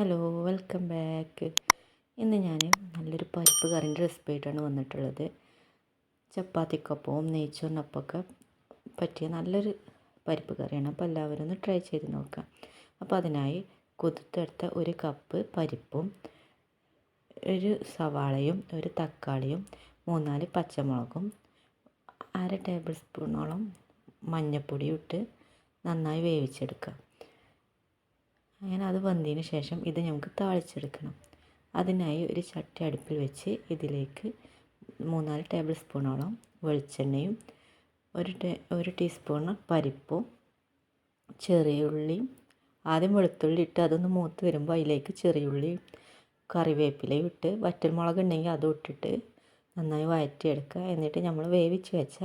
Hello, welcome back. ഇന്ന് ഞാൻ നല്ലൊരു പരിപ്പ് കറിൻ്റെ റെസിപ്പി ആയിട്ടാണ് വന്നിട്ടുള്ളത്. ചപ്പാത്തിക്കൊപ്പവും നെയ്ച്ചോറിനൊപ്പമൊക്കെ പറ്റിയ നല്ലൊരു പരിപ്പ് കറിയാണ്. അപ്പോൾ എല്ലാവരും ഒന്ന് ട്രൈ ചെയ്ത് നോക്കാം. അപ്പോൾ അതിനായി കുതിർത്തെടുത്ത ഒരു കപ്പ് പരിപ്പും ഒരു സവാളയും ഒരു തക്കാളിയും 3-4 പച്ചമുളകും 1/2 ടേബിൾ സ്പൂണോളം മഞ്ഞൾപ്പൊടിയും ഇട്ട് നന്നായി വേവിച്ചെടുക്കാം. അങ്ങനെ അത് വന്നതിന് ശേഷം ഇത് നമുക്ക് താളിച്ചെടുക്കണം. അതിനായി ഒരു ചട്ടി അടുപ്പിൽ വെച്ച് ഇതിലേക്ക് 3-4 ടേബിൾ സ്പൂണോളം വെളിച്ചെണ്ണയും ഒരു ടീസ്പൂൺ പരിപ്പും ചെറിയുള്ളിയും ആദ്യം വെളുത്തുള്ളി ഇട്ട് അതൊന്ന് മൂത്ത് വരുമ്പോൾ അതിലേക്ക് ചെറിയുള്ളിയും കറിവേപ്പിലയും ഇട്ട് വറ്റൽമുളക് ഉണ്ടെങ്കിൽ അതും ഇട്ടിട്ട് നന്നായി വഴറ്റിയെടുക്കുക. എന്നിട്ട് നമ്മൾ വേവിച്ച് വെച്ച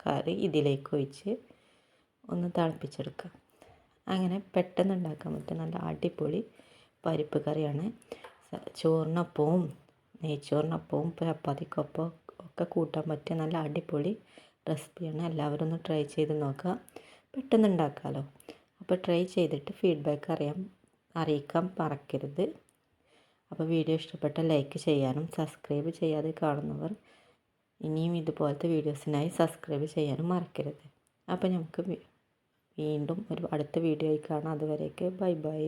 കറി ഇതിലേക്ക് ഒഴിച്ച് ഒന്ന് തിളപ്പിച്ചെടുക്കുക. അങ്ങനെ പെട്ടെന്ന് ഉണ്ടാക്കാൻ പറ്റും നല്ല അടിപൊളി പരിപ്പ് കറിയാണ്. ചോറിനൊപ്പവും നെയ്ച്ചോറിനൊപ്പവും ചപ്പാത്തിക്കൊപ്പം ഒക്കെ കൂട്ടാൻ പറ്റിയ നല്ല അടിപൊളി റെസിപ്പിയാണ്. എല്ലാവരും ഒന്ന് ട്രൈ ചെയ്ത് നോക്കുക. പെട്ടെന്ന് ഉണ്ടാക്കാമല്ലോ. അപ്പോൾ ട്രൈ ചെയ്തിട്ട് ഫീഡ്ബാക്ക് അറിയിക്കാൻ മറക്കരുത്. അപ്പോൾ വീഡിയോ ഇഷ്ടപ്പെട്ട ലൈക്ക് ചെയ്യാനും സബ്സ്ക്രൈബ് ചെയ്യാതെ കാണുന്നവർ ഇനിയും ഇതുപോലത്തെ വീഡിയോസിനായി സബ്സ്ക്രൈബ് ചെയ്യാനും മറക്കരുത്. അപ്പോൾ നമുക്ക് വീണ്ടും ഒരു അടുത്ത വീഡിയോയിൽ കാണാം. അതുവരേക്ക് ബൈ ബൈ.